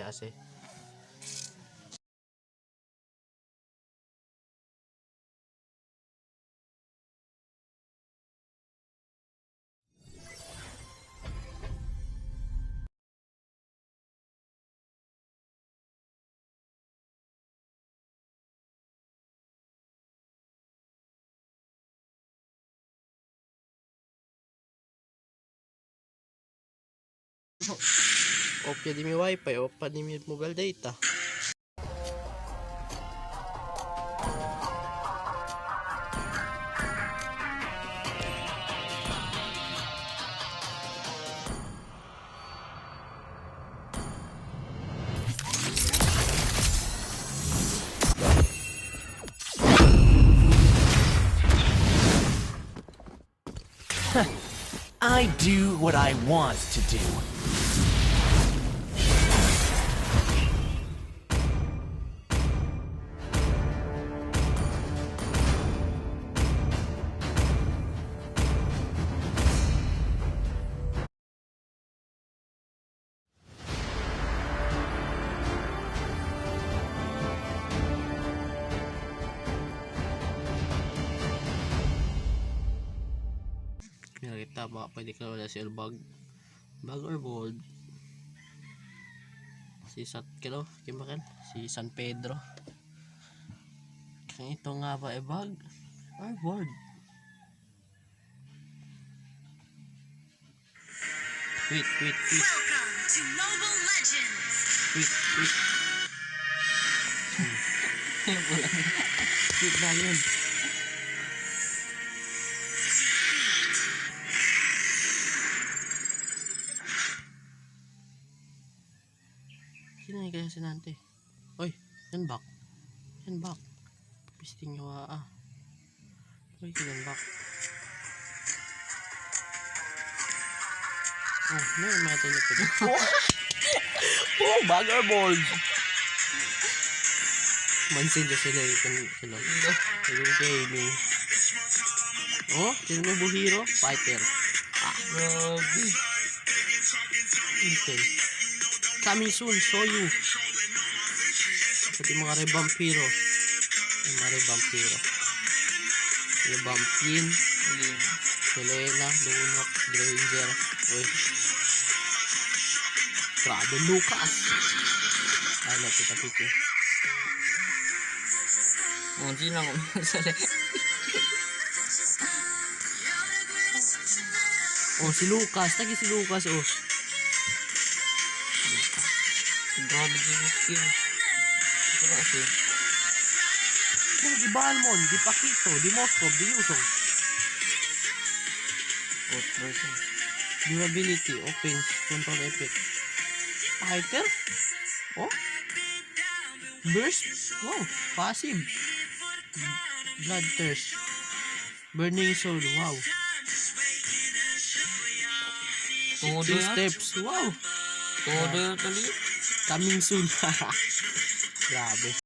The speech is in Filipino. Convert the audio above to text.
Ase. Off di mi wifi, off pa di mi mobile data. I do what I want to do. Kita baka pwede ka wala si bag or bold si si San Pedro kaya ito nga ba bag or board. Wait Welcome to Mobile Legends. wait na yun. Sino yung kaya sinante? Oy, yan back. Pisting nyo Oy, yan back. Oh, may matter na pwede. Oh, bagger ball. Mansin dyan sila sila. Yung gaming. Oh, sino mo buhiro? Fighter. Grabe. Okay. Coming soon, show you. Pati mga revampiro. Revampin. Selena, Lunok, Granger. Uy. Grabe, Lucas. Ano, kita piti. Hindi lang ako masali. Oh, si Lucas. Tagi si Lucas, oh. Grabe yung skill. Ito kasi. Di Balmon, di Pakito, di Moskov, di Yusong. Version. Durability, offense, control effect. Fighter? Oh? Burst? Oh, passive. Bloodthirst. Burning soul, wow. Todo 2 yan. steps, wow. Todo yan tali. Coming soon. Grabe.